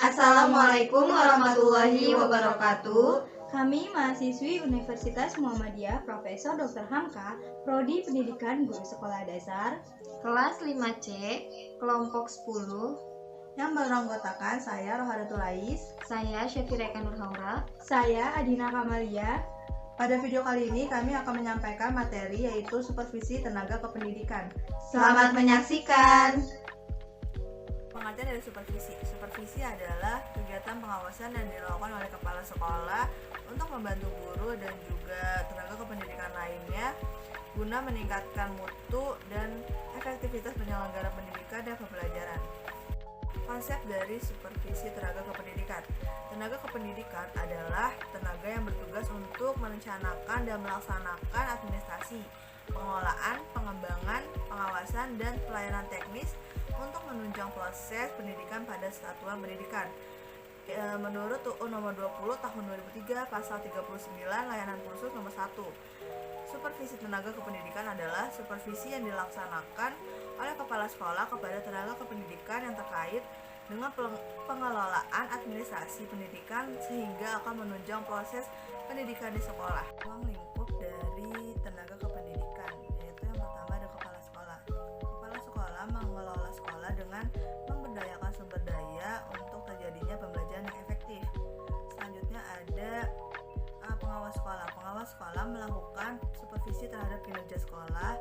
Assalamualaikum warahmatullahi wabarakatuh. Kami mahasiswi Universitas Muhammadiyah Profesor Dr. Hamka, Prodi Pendidikan Guru Sekolah Dasar, Kelas 5C, kelompok 10. yang beranggotakan saya Rohadatul Ais, Saya Syafira Eka Nurhaura. saya Adina Kamalia. Pada video kali ini kami akan menyampaikan materi yaitu supervisi tenaga kependidikan. Selamat menyaksikan. Pengertian dari supervisi. Supervisi adalah kegiatan pengawasan yang dilakukan oleh kepala sekolah untuk membantu guru dan juga tenaga kependidikan lainnya guna meningkatkan mutu dan efektivitas penyelenggara pendidikan dan pembelajaran. Konsep dari supervisi tenaga kependidikan. Tenaga kependidikan adalah tenaga yang bertugas untuk merencanakan dan melaksanakan administrasi, pengelolaan, pengembangan, pengawasan, dan pelayanan teknis untuk menunjang proses pendidikan pada satuan pendidikan. Menurut UU nomor 20 tahun 2003 pasal 39 layanan kursus nomor 1. Supervisi tenaga kependidikan adalah supervisi yang dilaksanakan oleh kepala sekolah kepada tenaga kependidikan yang terkait dengan pengelolaan administrasi pendidikan sehingga akan menunjang proses pendidikan di sekolah. Ruang lingkup dari tenaga kependidikan yaitu yang pertama ada kepala sekolah. Kepala sekolah mengelola sekolah dengan memberdayakan sumber daya untuk terjadinya pembelajaran yang efektif. Selanjutnya ada pengawas sekolah. Pengawas sekolah melakukan supervisi terhadap kinerja sekolah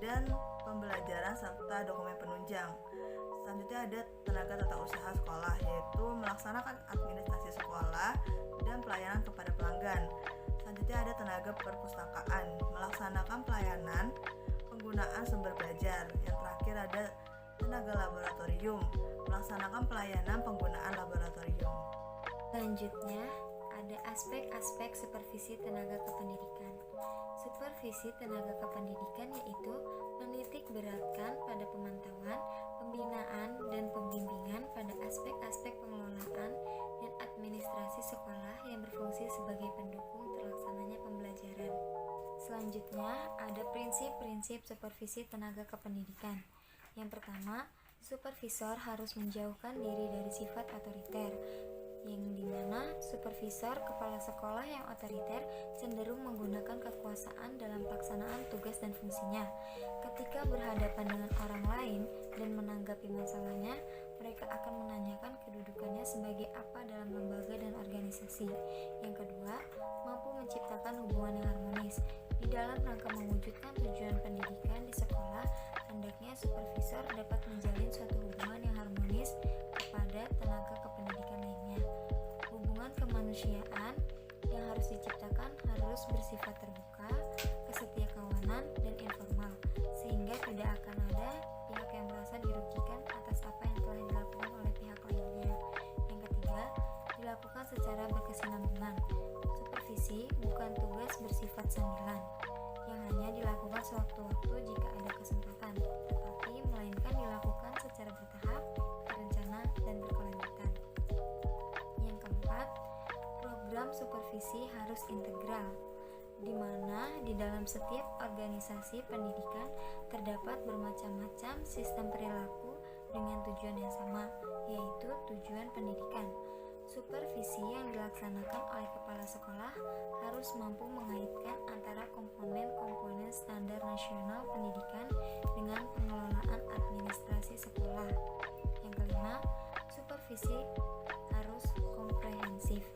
dan pembelajaran serta dokumen penunjang. Selanjutnya ada tenaga tata usaha sekolah, yaitu melaksanakan administrasi sekolah dan pelayanan kepada pelanggan. Selanjutnya ada tenaga perpustakaan, melaksanakan pelayanan penggunaan sumber belajar. Yang terakhir ada tenaga laboratorium, melaksanakan pelayanan penggunaan laboratorium. Selanjutnya ada aspek-aspek supervisi tenaga kependidikan. Supervisi tenaga kependidikan yaitu menitik beratkan pada pemantauan, pembinaan, dan pembimbingan pada aspek-aspek pengelolaan dan administrasi sekolah yang berfungsi sebagai pendukung terlaksananya pembelajaran. Selanjutnya ada prinsip-prinsip supervisi tenaga kependidikan. Yang pertama, supervisor harus menjauhkan diri dari sifat otoriter, yang dimana supervisor kepala sekolah yang otoriter cenderung menggunakan kekuasaan dalam pelaksanaan tugas dan fungsinya. Ketika berhadapan dengan orang lain dan menanggapi masalahnya, mereka akan menanyakan kedudukannya sebagai apa dalam lembaga dan organisasi. Yang kedua, mampu menciptakan hubungan yang harmonis. Di dalam rangka mewujudkan tujuan pendidikan di sekolah, hendaknya supervisor dapat menjalin suatu hubungan yang harmonis kepada tenaga kependidikan lainnya. Hubungan kemanusiaan yang harus diciptakan harus bersifat terbuka, kesetiakawanan, dan informal, sehingga tidak akan ada pihak yang merasa dirugikan atas apa yang telah dilakukan oleh pihak lainnya. Yang ketiga, dilakukan secara berkesinambungan. Supervisi bukan tugas bersifat sambilan yang hanya dilakukan sewaktu-waktu jika ada kesempatan, tetapi melainkan dilakukan secara bertahap, terencana, dan berkelanjutan. Yang keempat, program supervisi harus integral, di mana di dalam setiap organisasi pendidikan terdapat bermacam-macam sistem perilaku dengan tujuan yang sama, yaitu tujuan pendidikan. Supervisi yang dilaksanakan oleh kepala sekolah harus mampu mengaitkan antara komponen-komponen standar nasional pendidikan dengan pengelolaan administrasi sekolah. Yang kelima, supervisi harus komprehensif.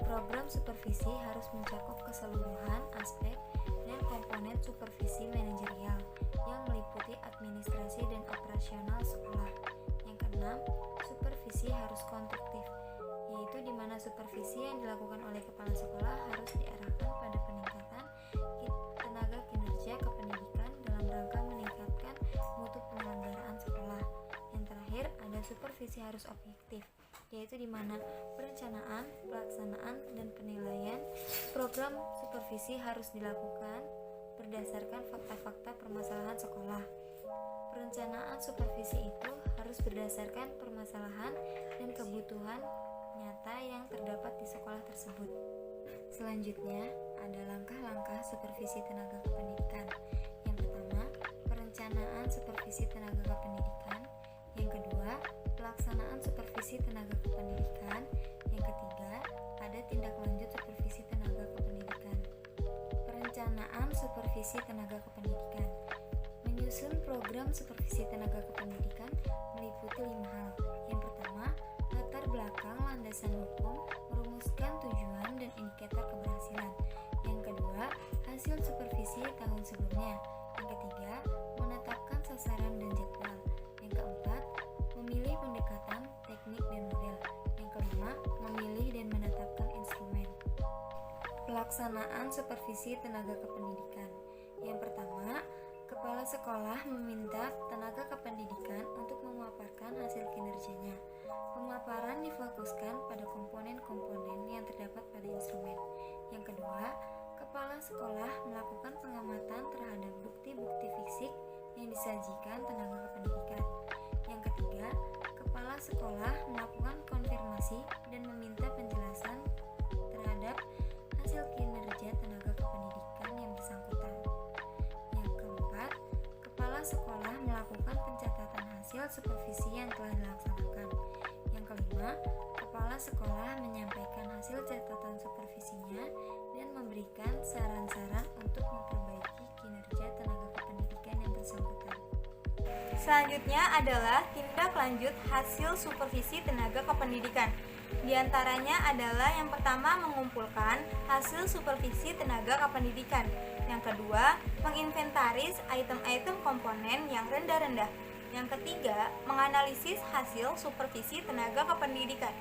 Program supervisi harus mencakup keseluruhan aspek dan komponen supervisi manajerial yang meliputi administrasi dan operasional sekolah. Yang keenam, supervisi harus konstruktif, yaitu di mana supervisi yang dilakukan oleh kepala sekolah harus diarahkan pada peningkatan tenaga kinerja kependidikan dalam rangka meningkatkan mutu penyelenggaraan sekolah. Yang terakhir, ada supervisi harus objektif, yaitu di mana perencanaan, pelaksanaan, dan penilaian program supervisi harus dilakukan berdasarkan fakta-fakta permasalahan sekolah. Perencanaan supervisi itu harus berdasarkan permasalahan dan kebutuhan nyata yang terdapat di sekolah tersebut. Selanjutnya, ada langkah-langkah supervisi tenaga kependidikan. Yang pertama, supervisi tenaga kependidikan. Yang kedua, pelaksanaan supervisi tenaga kependidikan. Yang ketiga, ada tindak lanjut supervisi tenaga kependidikan. Perencanaan supervisi tenaga kependidikan. Menyusun program supervisi tenaga kependidikan meliputi 5 hal. Yang pertama, latar belakang landasan hukum, merumuskan tujuan dan indikator keberhasilan. Yang kedua, hasil supervisi tahun sebelumnya. Yang ketiga, menetapkan sasaran dan jadwal. Yang keempat, memilih pendekatan, teknik dan model. Yang kelima, memilih dan menetapkan instrumen. Pelaksanaan supervisi tenaga kependidikan. Yang pertama, kepala sekolah meminta tenaga kependidikan untuk memaparkan hasil kinerjanya. Pemaparan difokuskan pada komponen-komponen yang terdapat pada instrumen. Yang kedua, kepala sekolah melakukan pengamatan terhadap bukti-bukti fisik yang disajikan tenaga kependidikan. Yang ketiga, kepala sekolah melakukan konfirmasi dan meminta penjelasan terhadap hasil kinerja tenaga kependidikan yang bersangkutan. Yang keempat, kepala sekolah melakukan pencatatan hasil supervisi yang telah dilaksanakan. Yang kelima, kepala sekolah menyampaikan hasil catatan supervisinya dan memberikan saran-saran untuk memperbaiki kinerja tenaga kependidikan yang bersangkutan. Selanjutnya adalah tindak lanjut hasil supervisi tenaga kependidikan. Di antaranya adalah yang pertama mengumpulkan hasil supervisi tenaga kependidikan. Yang kedua, menginventaris item-item komponen yang rendah-rendah. Yang ketiga, menganalisis hasil supervisi tenaga kependidikan.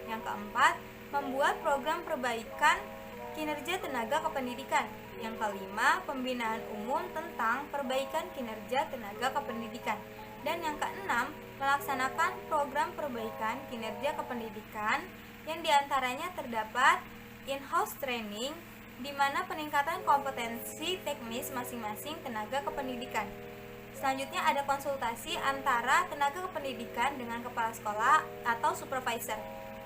Yang keempat, membuat program perbaikan kinerja tenaga kependidikan. Yang kelima, pembinaan umum tentang perbaikan kinerja tenaga kependidikan. Dan yang keenam, melaksanakan program perbaikan kinerja kependidikan yang diantaranya terdapat in-house training, di mana peningkatan kompetensi teknis masing-masing tenaga kependidikan. Selanjutnya ada konsultasi antara tenaga kependidikan dengan kepala sekolah atau supervisor.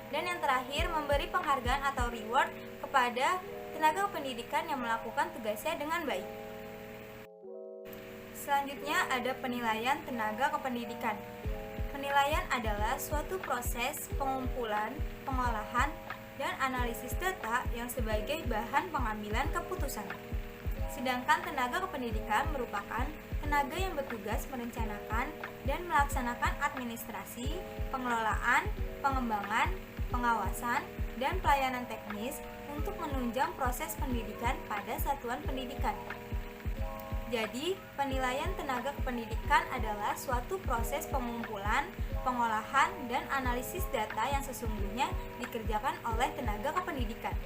Dan yang terakhir, memberi penghargaan atau reward kepada tenaga pendidikan yang melakukan tugasnya dengan baik. Selanjutnya ada penilaian tenaga kependidikan. Penilaian adalah suatu proses pengumpulan, pengolahan, dan analisis data yang sebagai bahan pengambilan keputusan. Sedangkan tenaga kependidikan merupakan tenaga yang bertugas merencanakan dan melaksanakan administrasi, pengelolaan, pengembangan, pengawasan, dan pelayanan teknis untuk menunjang proses pendidikan pada satuan pendidikan. Jadi, penilaian tenaga kependidikan adalah suatu proses pengumpulan, pengolahan, dan analisis data yang sesungguhnya dikerjakan oleh tenaga kependidikan.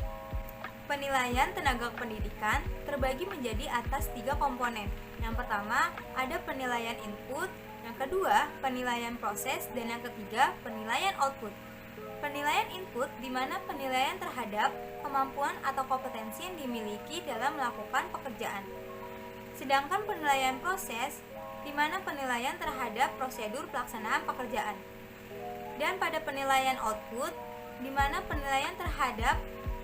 Penilaian tenaga kependidikan terbagi menjadi atas 3 komponen. Yang pertama, ada penilaian input, yang kedua, penilaian proses, dan yang ketiga, penilaian output. Penilaian input di mana penilaian terhadap kemampuan atau kompetensi yang dimiliki dalam melakukan pekerjaan. Sedangkan penilaian proses di mana penilaian terhadap prosedur pelaksanaan pekerjaan. Dan pada penilaian output di mana penilaian terhadap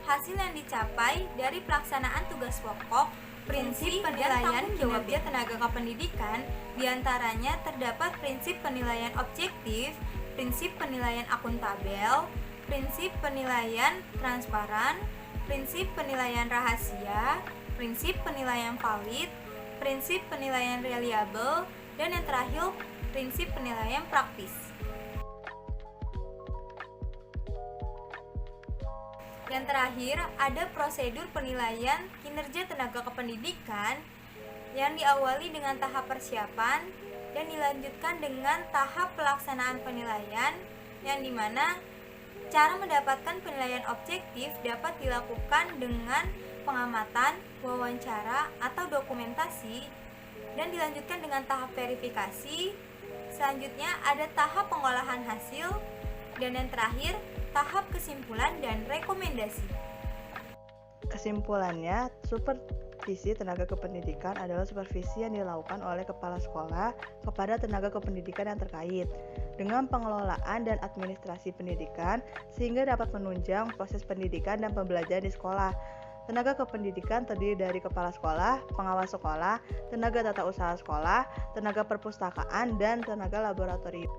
hasil yang dicapai dari pelaksanaan tugas pokok, prinsip penilaian kinerja tenaga kependidikan diantaranya terdapat prinsip penilaian objektif, prinsip penilaian akuntabel, prinsip penilaian transparan, prinsip penilaian rahasia, prinsip penilaian valid, prinsip penilaian reliable, dan yang terakhir prinsip penilaian praktis. Yang terakhir ada prosedur penilaian kinerja tenaga kependidikan yang diawali dengan tahap persiapan dan dilanjutkan dengan tahap pelaksanaan penilaian, yang dimana cara mendapatkan penilaian objektif dapat dilakukan dengan pengamatan, wawancara, atau dokumentasi, dan dilanjutkan dengan tahap verifikasi. Selanjutnya ada tahap pengolahan hasil, dan yang terakhir tahap kesimpulan dan rekomendasi. Kesimpulannya, supervisi tenaga kependidikan adalah supervisi yang dilakukan oleh kepala sekolah kepada tenaga kependidikan yang terkait dengan pengelolaan dan administrasi pendidikan sehingga dapat menunjang proses pendidikan dan pembelajaran di sekolah. Tenaga kependidikan terdiri dari kepala sekolah, pengawas sekolah, tenaga tata usaha sekolah, tenaga perpustakaan, dan tenaga laboratorium.